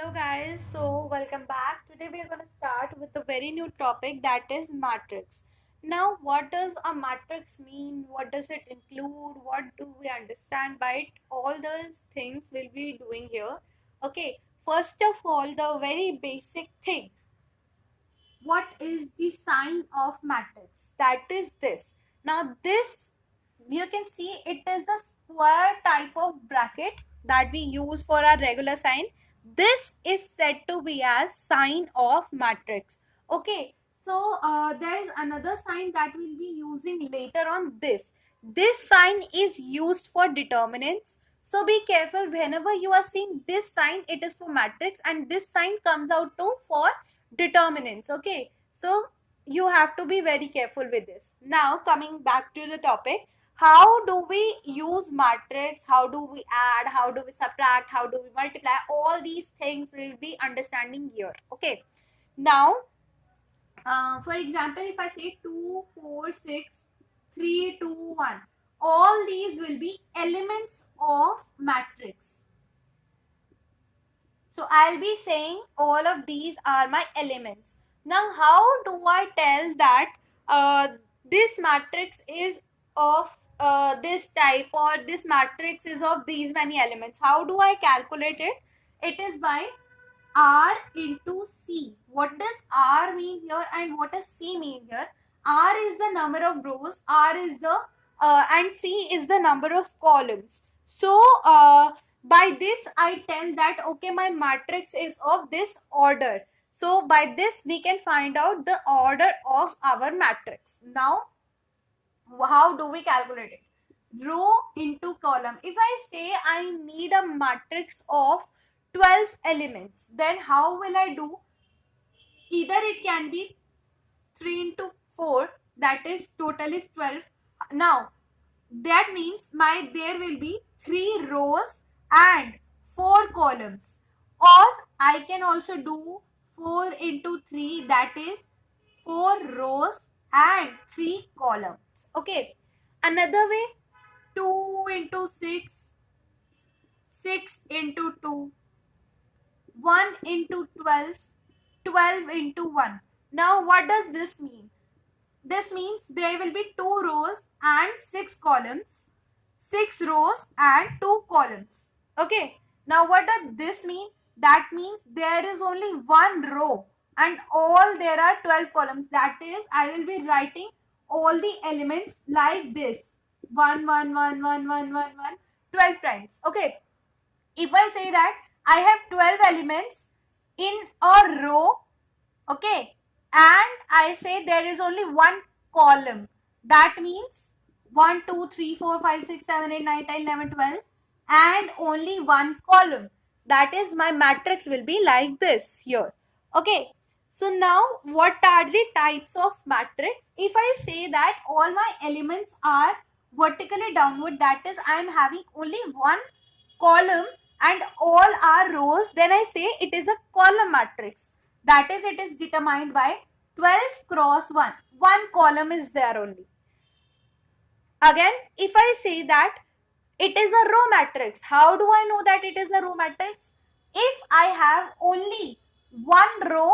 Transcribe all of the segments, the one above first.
Hello guys, so welcome back. Today we are going to start with a very new topic, that is matrix. Now, what does a matrix mean? What does it include? What do we understand by it? All those things we'll be doing here. Okay, first of all, the very basic thing. What is the sign of matrix? That is this. Now, this you can see it is the square type of bracket that we use for our regular sign. This is said to be as sign of matrix. Okay, so there is another sign that we'll be using later on. This sign is used for determinants, so be careful whenever you are seeing this sign, it is for matrix, and this sign comes out to for determinants. Okay, so you have to be very careful with this. Now coming back to the topic, how do we use matrix, how do we add, how do we subtract, how do we multiply, all these things we'll be understanding here. Okay, now for example, if I say 2 4 6 3 2 1, all these will be elements of matrix. So I'll be saying all of these are my elements. Now how do I tell that this matrix is of this type, or this matrix is of these many elements? How do I calculate it? It is by R into C. What does R mean here and what does C mean here? R is the number of rows, R is the and C is the number of columns. So by this I tell that okay, my matrix is of this order. So by this we can find out the order of our matrix. Now how do we calculate it? Row into column. If I say I need a matrix of 12 elements, then how will I do? Either it can be 3 into 4, that is total is 12. Now that means there will be 3 rows and 4 columns, or I can also do 4 into 3, that is 4 rows and 3 columns. Okay, another way, 2 into 6, 6 into 2, 1 into 12, 12 into 1. Now what does this mean? This means there will be 2 rows and 6 columns, 6 rows and 2 columns. Okay, now what does this mean? That means there is only 1 row and all there are 12 columns. That is, I will be writing all the elements like this: 1 1 1 1 1 1 1 12 times. Okay, if I say that I have 12 elements in a row, okay, and I say there is only 1 column, that means 1 2 3 4 5 6 7 8 9 10 11 12 and only 1 column, that is my matrix will be like this here. Okay, so now what are the types of matrix? If I say that all my elements are vertically downward, that is I am having only 1 column and all are rows, then I say it is a column matrix. That is, it is determined by 12 cross 1. 1 column is there only. Again, if I say that it is a row matrix, how do I know that it is a row matrix? If I have only 1 row,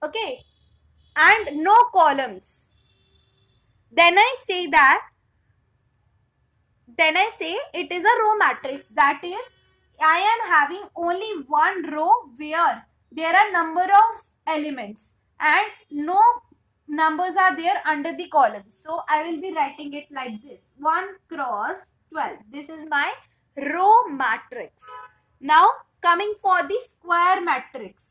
okay, and no columns, then I say it is a row matrix. That is, I am having only 1 row where there are number of elements and no numbers are there under the columns. So I will be writing it like this: 1 cross 12. This is my row matrix. Now coming for the square matrix.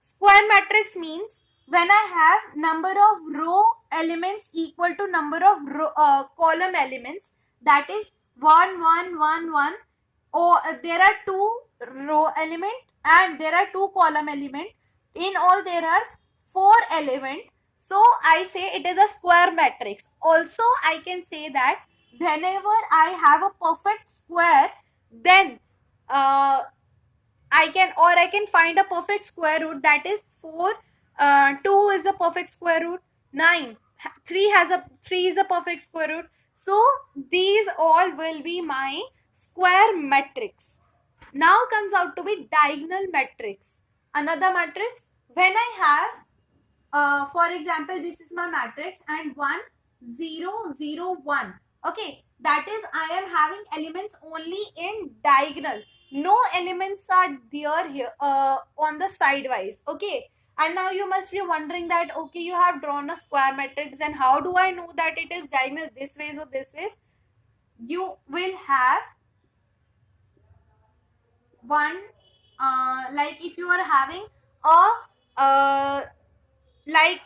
Square matrix means when I have number of row elements equal to number of column elements, that is 1 1 1 1. Oh, there are 2 row element and there are 2 column element. In all there are 4 element. So I say it is a square matrix. Also I can say that whenever I have a perfect square, then I can find a perfect square root, that is 4, 2 is a perfect square root, 9, 3 is a perfect square root. So these all will be my square matrix. Now comes out to be diagonal matrix. Another matrix, when I have, for example, this is my matrix and 1, 0, 0, 1. Okay, that is I am having elements only in diagonal. No elements are there here on the sidewise. Okay, and now you must be wondering that, okay, you have drawn a square matrix, and how do I know that it is diagonal this way or this way? You will have one, like if you are having a like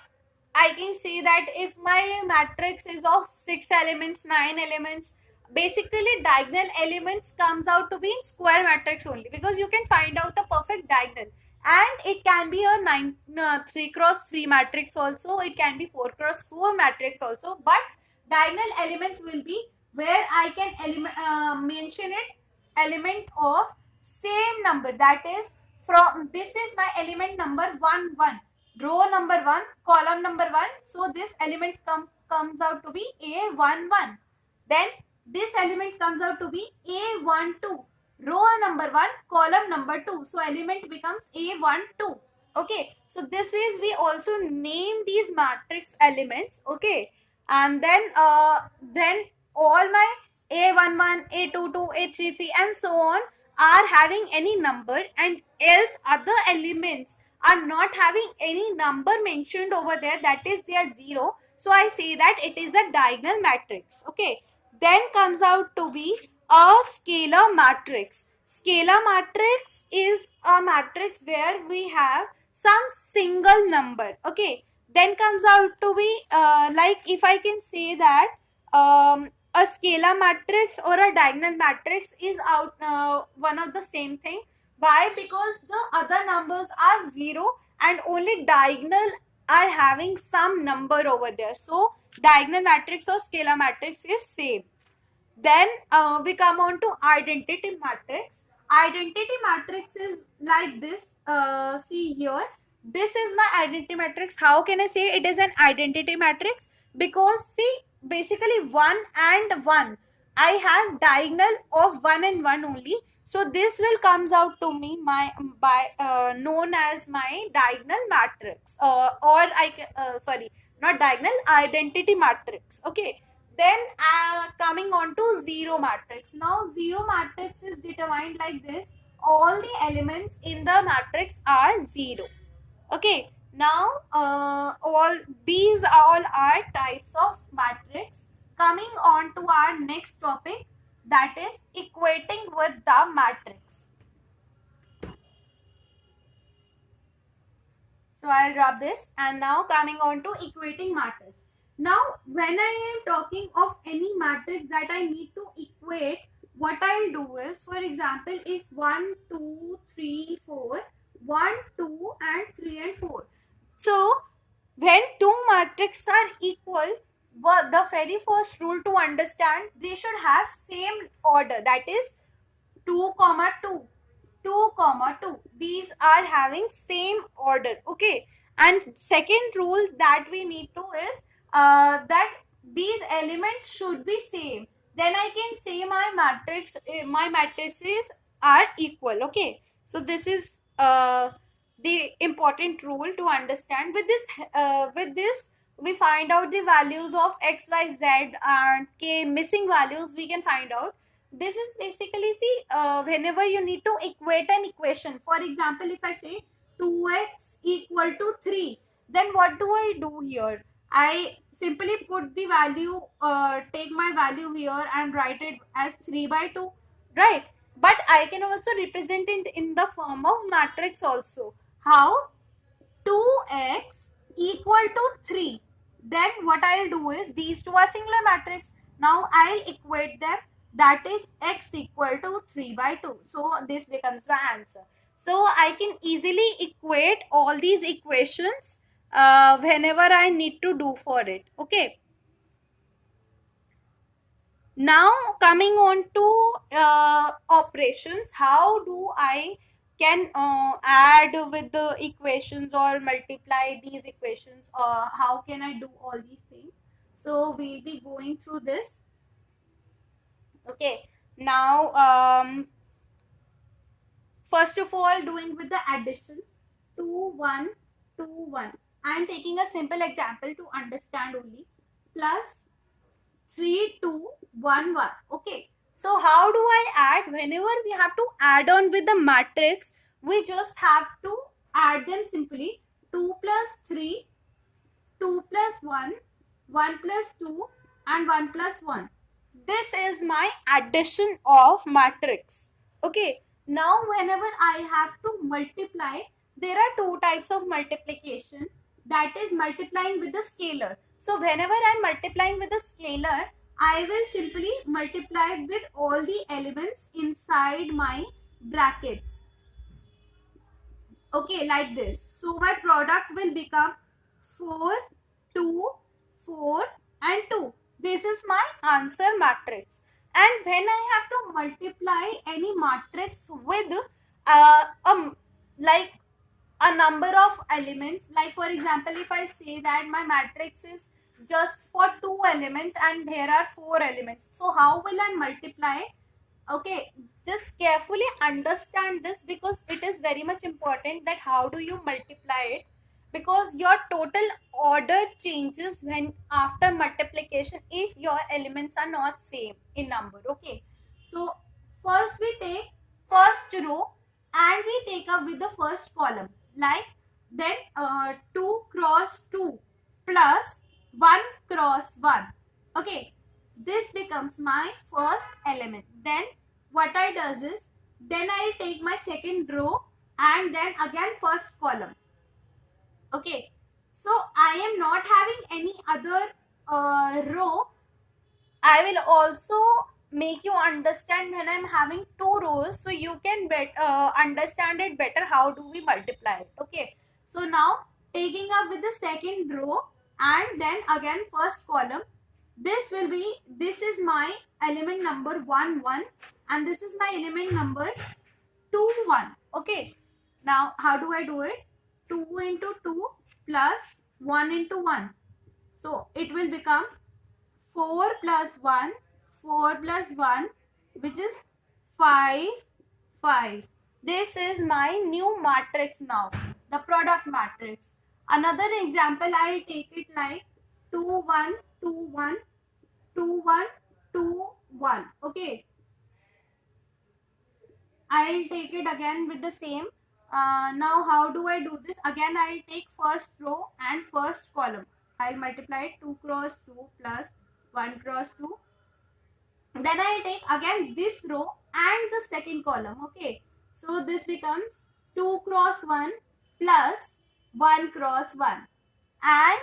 I can say that if my matrix is of 6 elements, 9 elements, basically diagonal elements comes out to be in square matrix only, because you can find out a perfect diagonal, and it can be a 3 cross 3 matrix also, it can be 4 cross 4 matrix also, but diagonal elements will be where I can mention it element of same number, that is from this is my element number 1 1, row number 1, column number 1. So this element comes out to be A11. Then this element comes out to be A12, row number 1, column number 2. So element becomes A12. Okay, so this is we also name these matrix elements. Okay, and then all my A11, A22, A33 and so on are having any number, and else other elements are not having any number mentioned over there, that is they are 0. So I say that it is a diagonal matrix. Okay, then comes out to be a scalar matrix. Scalar matrix is a matrix where we have some single number. Okay, then comes out to be like if I can say that a scalar matrix or a diagonal matrix is out one of the same thing. Why? Because the other numbers are 0 and only diagonal are having some number over there. So diagonal matrix or scalar matrix is same. Then we come on to identity matrix. Identity matrix is like this. See here, this is my identity matrix. How can I say it is an identity matrix? Because see, basically 1 and 1, I have diagonal of 1 and 1 only. So this will comes out to me my by known as my diagonal matrix, or I sorry, not diagonal, identity matrix. Okay, then coming on to zero matrix. Now zero matrix is determined like this. All the elements in the matrix are 0. Okay. Now all these all are types of matrix. Coming on to our next topic, that is equating with the matrix. So I'll rub this, and now coming on to equating matrix. Now when I am talking of any matrix that I need to equate, what I'll do is, for example, if 1, 2, 3, 4, 1, 2 and 3 and 4. So when two matrices are equal, the very first rule to understand, they should have same order, that is 2 comma 2, 2 comma 2, these are having same order. Okay, and second rule that we need to is that these elements should be same, then I can say my matrices are equal. Okay, so this is the important rule to understand. With this we find out the values of x, y, z and k missing values we can find out. This is basically, see, whenever you need to equate an equation, for example, if I say 2x equal to 3, then what do I do here? I simply put the value, take my value here and write it as 3 by 2, right? But I can also represent it in the form of matrix also. How? 2x equal to 3. Then what I'll do is, these two are singular matrix. Now I'll equate them, that is x equal to 3 by 2. So this becomes the answer. So I can easily equate all these equations whenever I need to do for it. Okay. Now coming on to operations, how do I can add with the equations or multiply these equations, how can I do all these things? So we'll be going through this. Okay, now First of all, doing with the addition 2 1 2 1. I am taking a simple example to understand only. Plus 3 2 1 1. Okay, so how do I add? Whenever we have to add on with the matrix, we just have to add them simply. 2 plus 3, 2 plus 1, 1 plus 2 and 1 plus 1. This is my addition of matrix. Okay, now whenever I have to multiply, there are two types of multiplication, that is multiplying with the scalar. So whenever I am multiplying with the scalar, I will simply multiply with all the elements inside my brackets. Okay, like this. So my product will become 4, 2, 4 and 2. This is my answer matrix. And when I have to multiply any matrix with like a number of elements, like for example, if I say that my matrix is just for 2 elements and there are 4 elements, so how will I multiply? Okay, just carefully understand this, because it is very much important that how do you multiply it, because your total order changes when after multiplication if your elements are not same in number. Okay, so first we take first row and we take up with the first column, like then 2 cross 2 plus 1 cross 1. Okay, this becomes my first element. Then what I does is, then I'll take my second row and then again first column. Okay, so I am not having any other row. I will also make you understand when I'm having 2 rows, so you can understand it better how do we multiply it. Okay, so now taking up with the second row and then again first column, this is my element number 1 1 and this is my element number 2 1. Okay, now how do I do it? 2 into 2 plus 1 into 1, so it will become 4 plus 1, 4 plus 1, which is 5 5. This is my new matrix now, the product matrix. Another example, I'll take it like 2 1 2 1 2 1 2 1. Okay, I'll take it again with the same. Now how do I do this? Again I'll take first row and first column. I'll multiply it 2 cross 2 plus 1 cross 2. Then I'll take again this row and the second column. Okay, so this becomes 2 cross 1 plus 1 cross 1, and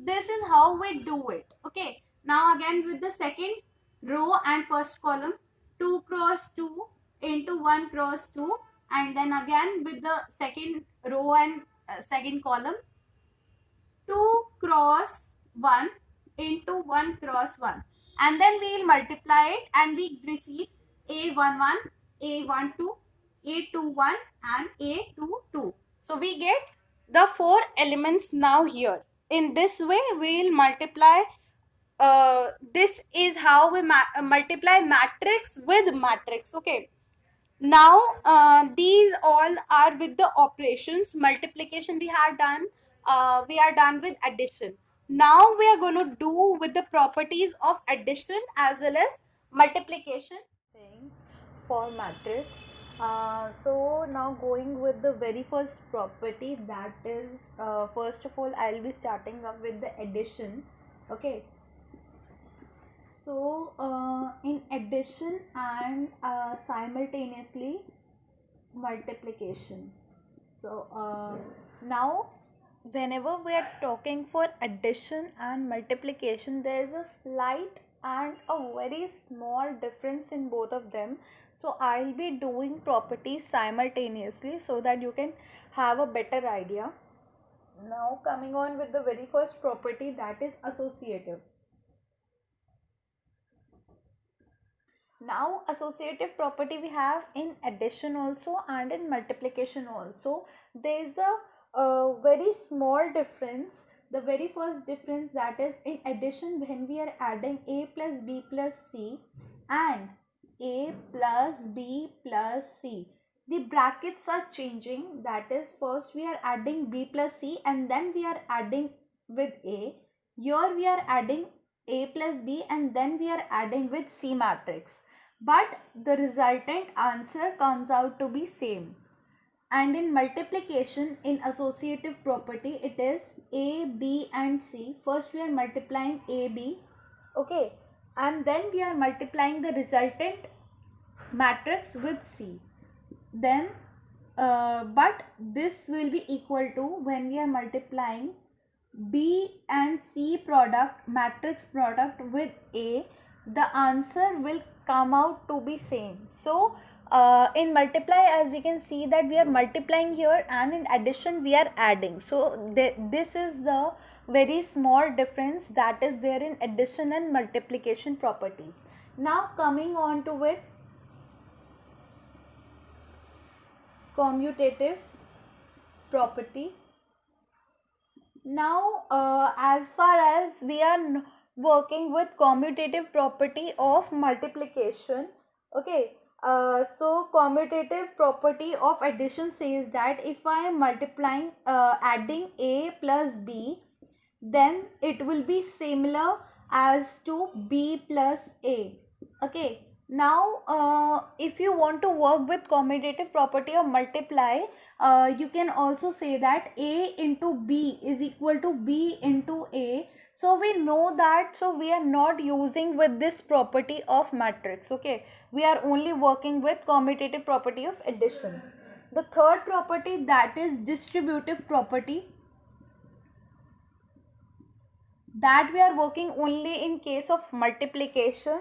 this is how we do it. Okay, now again with the second row and first column, 2 cross 2 into 1 cross 2, and then again with the second row and second column, 2 cross 1 into 1 cross 1, and then we will multiply it and we receive A11, A12, A21 and A22. So we get the 4 elements now here. In this way we will multiply. This is how we multiply matrix with matrix. Okay, now these all are with the operations. Multiplication we have done, we are done with addition. Now we are going to do with the properties of addition as well as multiplication things for matrix. So now going with the very first property, that is first of all I'll be starting up with the addition. Okay, so in addition and simultaneously multiplication. So now whenever we are talking for addition and multiplication, there is a slight and a very small difference in both of them. So I'll be doing properties simultaneously so that you can have a better idea. Now coming on with the very first property, that is associative. Now associative property we have in addition also and in multiplication also. There is a very small difference. The very first difference, that is in addition, when we are adding a plus b plus c and a plus b plus c, the brackets are changing. That is, first we are adding b plus c and then we are adding with a. Here we are adding a plus b and then we are adding with c matrix, but the resultant answer comes out to be same. And in multiplication, in associative property, it is a, b and c. First we are multiplying a, b, okay, and then we are multiplying the resultant matrix with c. Then but this will be equal to, when we are multiplying b and c product, matrix product with a, the answer will come out to be same. So in multiply, as we can see that we are multiplying here, and in addition we are adding. So this is the very small difference that is there in addition and multiplication properties. Now coming on to it, commutative property. Now as far as we are working with commutative property of multiplication, okay, so commutative property of addition says that if I am multiplying, adding a plus b, then it will be similar as to b plus a. Okay, now if you want to work with commutative property of multiply, you can also say that a into b is equal to b into a. So we know that, so we are not using with this property of matrix. Okay, we are only working with commutative property of addition. The third property, that is distributive property, that we are working only in case of multiplication.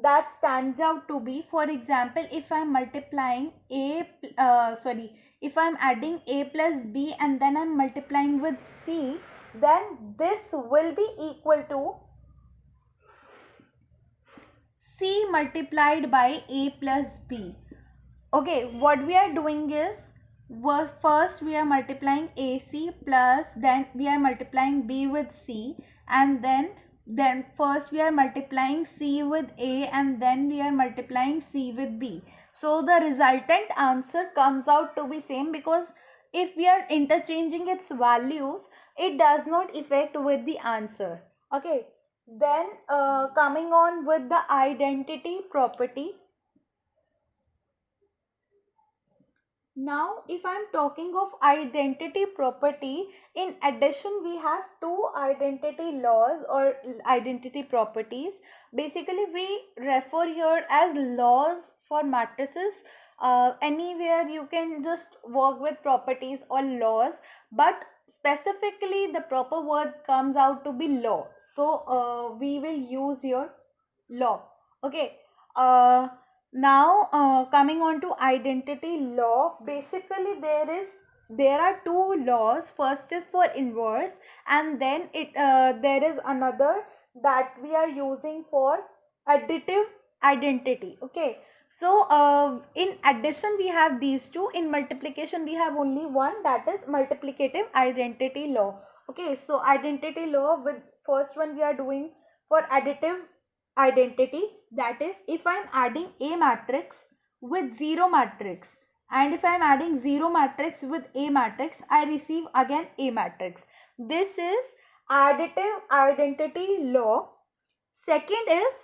That stands out to be, for example, if I am multiplying if I am adding a plus b and then I am multiplying with c, then this will be equal to c multiplied by a plus b. Okay, what we are doing is, first we are multiplying AC plus, then we are multiplying B with C, and then first we are multiplying C with A and then we are multiplying C with B. So the resultant answer comes out to be same, because if we are interchanging its values, it does not affect with the answer. Okay, then coming on with the identity property. Now, if I am talking of identity property, in addition we have two identity laws or identity properties. Basically, we refer here as laws for matrices. Anywhere you can just work with properties or laws, but specifically the proper word comes out to be law. So, we will use here law. Okay. Now coming on to identity law, basically there are two laws. First is for inverse, and then there is another that we are using for additive identity. Okay, so in addition we have these two, in multiplication we have only one, that is multiplicative identity law. Okay, so identity law, with first one we are doing for additive identity, that is, if I am adding a matrix with 0 matrix, and if I am adding 0 matrix with a matrix, I receive again a matrix. This is additive identity law. Second is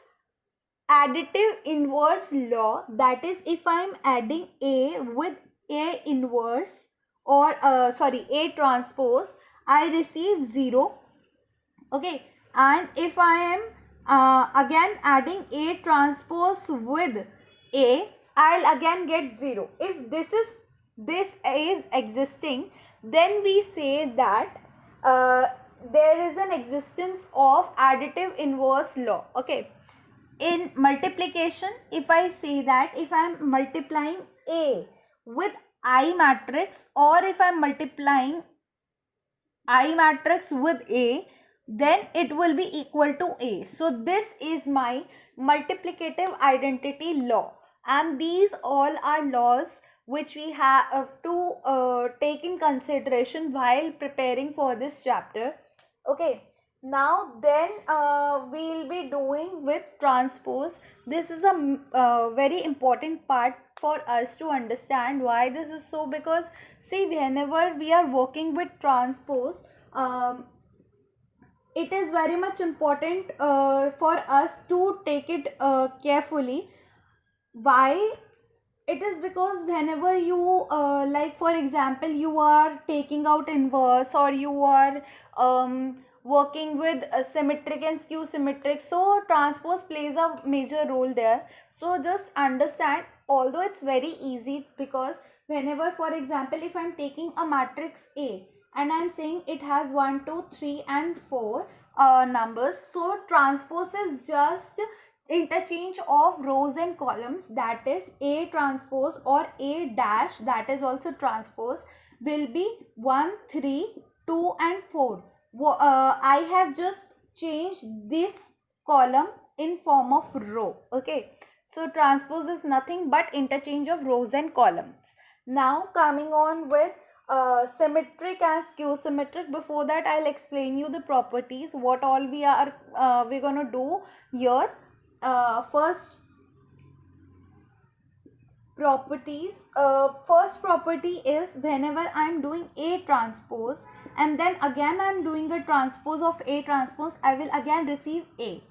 additive inverse law, that is, if I am adding a with a inverse, or a transpose, I receive 0. Okay, and if I am again adding a transpose with a, I'll again get 0. If this is existing, then we say that there is an existence of additive inverse law. Okay, in multiplication, if I say that if I am multiplying a with I matrix, or if I am multiplying I matrix with a, then it will be equal to a. So this is my multiplicative identity law, and these all are laws which we have to take in consideration while preparing for this chapter. Okay, now then we'll be doing with transpose. This is a very important part for us to understand why this is so, because see, whenever we are working with transpose, um, it is very much important for us to take it carefully. Why? It is because whenever you like, for example, you are taking out inverse, or you are working with symmetric and skew symmetric, so transpose plays a major role there. So just understand, although it's very easy, because whenever, for example, if I'm taking a matrix A and I'm saying it has 1 2 3 and 4 numbers, so transpose is just interchange of rows and columns, that is A transpose or A dash, that is also transpose, will be 1 3 2 and 4. I have just changed this column in form of row. Okay, so transpose is nothing but interchange of rows and columns. Now coming on with symmetric and skew symmetric. Before that, I'll explain you the properties, what all we're gonna do here. First first property is, whenever I'm doing A transpose and then again I'm doing a transpose of A transpose, I will again receive A.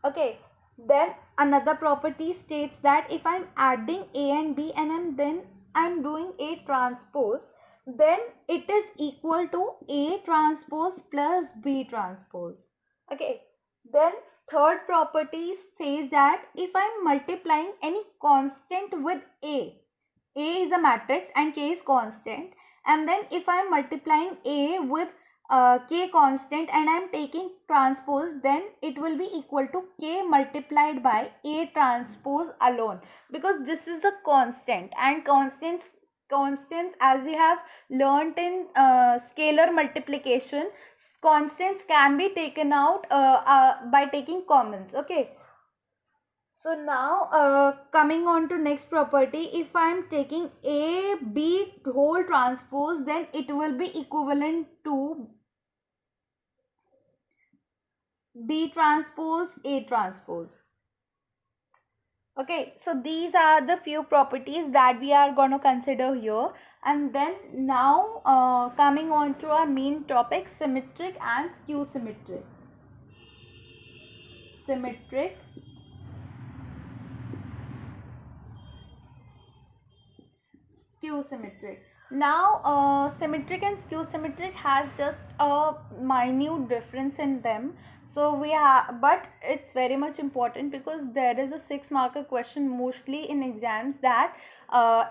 Okay, then another property states that if I'm adding A and B and then I'm doing A transpose, then it is equal to A transpose plus B transpose. Okay, then third property says that if I'm multiplying any constant with A is a matrix and K is constant, and then if I'm multiplying A with K constant and I'm taking transpose, then it will be equal to K multiplied by A transpose alone, because this is a constant, and constants, as we have learnt in scalar multiplication, constants can be taken out by taking commons. Okay, so now coming on to next property, if I am taking A B whole transpose, then it will be equivalent to B transpose A transpose. Okay, so these are the few properties that we are going to consider here. And then now coming on to our main topic, symmetric and skew symmetric. Symmetric, skew symmetric. Now symmetric and skew symmetric has just a minute difference in them. So we have, but it's very much important, because there is a 6 marker question mostly in exams that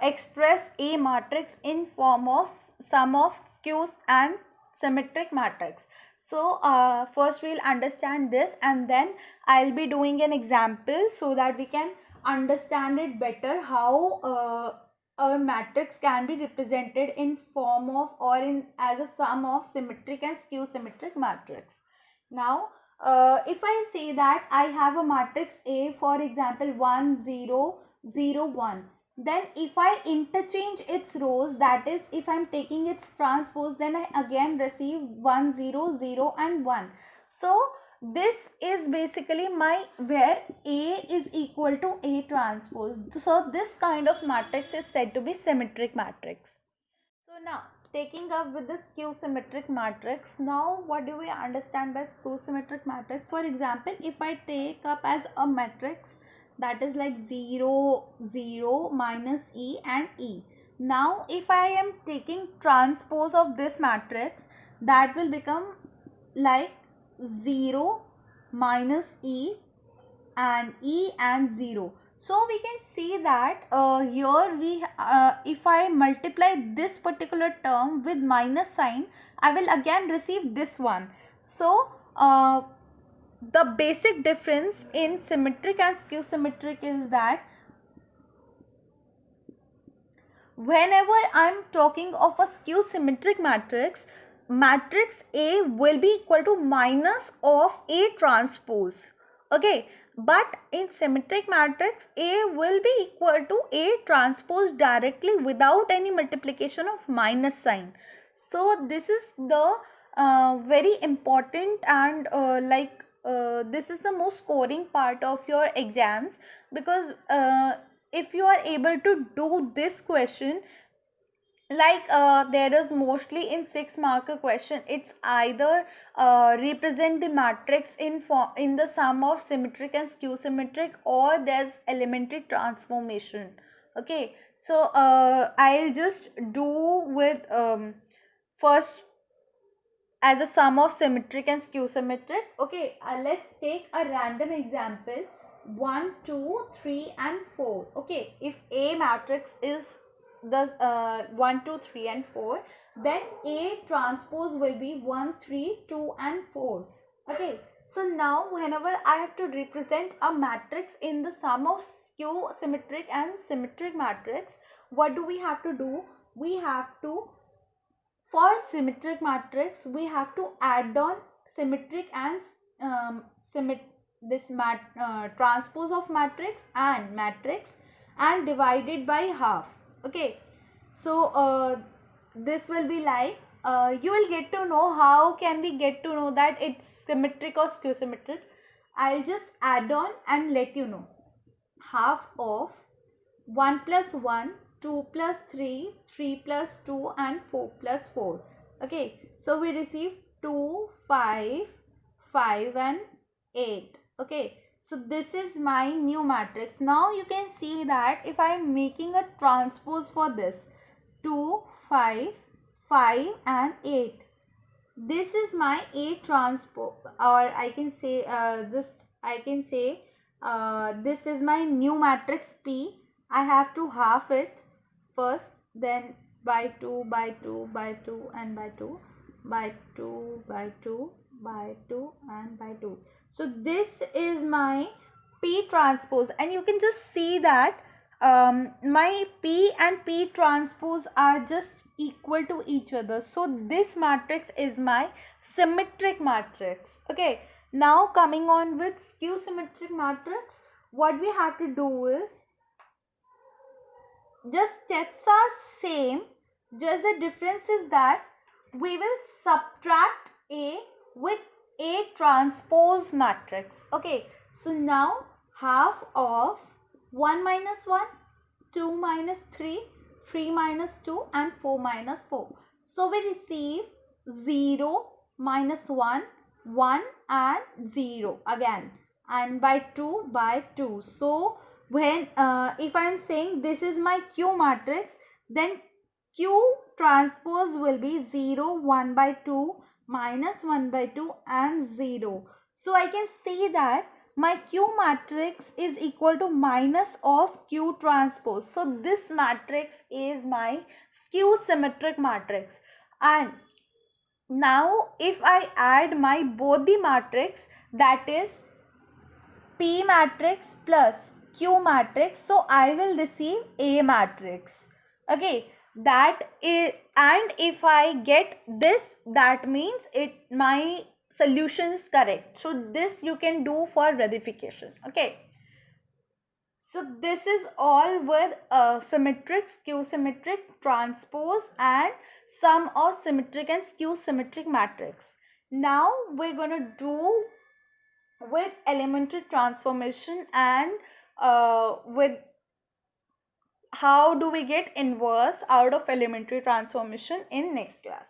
express a matrix in form of sum of skews and symmetric matrix. So first we'll understand this, and then I'll be doing an example so that we can understand it better, how a matrix can be represented in form of, or in as a sum of symmetric and skew symmetric matrix. Now if I say that I have a matrix A, for example 1 0 0 1, then if I interchange its rows, that is if I am taking its transpose, then I again receive 1 0 0 and 1. So this is basically my, where A is equal to A transpose. So this kind of matrix is said to be symmetric matrix. So now taking up with the skew symmetric matrix, now what do we understand by skew symmetric matrix? For example, if I take up as a matrix that is like 0 0 minus E and E. Now if I am taking transpose of this matrix, that will become like 0 minus E and 0. So we can see that here we if I multiply this particular term with minus sign, I will again receive this one. So the basic difference in symmetric and skew symmetric is that whenever I am talking of a skew symmetric matrix, matrix A will be equal to minus of A transpose. Okay, but in symmetric matrix, A will be equal to A transpose directly without any multiplication of minus sign. So this is the very important, and this is the most scoring part of your exams, because if you are able to do this question, like there is mostly in 6 marker question, it's either represent the matrix in the sum of symmetric and skew symmetric, or there's elementary transformation. Okay, so I'll just do with first as a sum of symmetric and skew symmetric. Okay, let's take a random example, 1 2 3 and 4. Okay, if A matrix is the 1 2 3 and 4, then A transpose will be 1 3 2 and 4. Okay, so now whenever I have to represent a matrix in the sum of skew symmetric and symmetric matrix, what do we have to do? We have to, for symmetric matrix, we have to add on symmetric and transpose of matrix and divide it by half. Okay, so this will be like, you will get to know how can we get to know that it's symmetric or skew symmetric. I'll just add on and let you know. Half of 1 plus 1, 2 plus 3, 3 plus 2 and 4 plus 4. Okay, so we receive 2, 5, 5 and 8. Okay, so this is my new matrix. Now you can see that if I am making a transpose for this, 2, 5, 5 and 8. This is my A transpose, or I can say this is my new matrix P. I have to half it first, then by 2 by 2 by 2 and by 2 by 2 by 2 by 2 and by 2. So this is my P transpose, and you can just see that my P and P transpose are just equal to each other. So this matrix is my symmetric matrix. Okay, now coming on with skew symmetric matrix, what we have to do is, just steps are same, just the difference is that we will subtract A with A transpose matrix. Okay, so now half of 1 minus 1, 2 minus 3, 3 minus 2 and 4 minus 4. So we receive 0 minus 1, 1 and 0 again, and by 2 by 2. So when if I am saying this is my Q matrix, then Q transpose will be 0, 1 by 2, minus 1 by 2 and 0. So I can see that my Q matrix is equal to minus of Q transpose. So this matrix is my skew symmetric matrix. And now if I add my both the matrix, that is P matrix plus Q matrix, so I will receive A matrix. Okay, that is, and if I get this, that means my solution is correct. So this you can do for verification. Okay, so this is all with symmetric, skew symmetric, transpose and sum of symmetric and skew symmetric matrix. Now we're going to do with elementary transformation and with how do we get inverse out of elementary transformation in next class.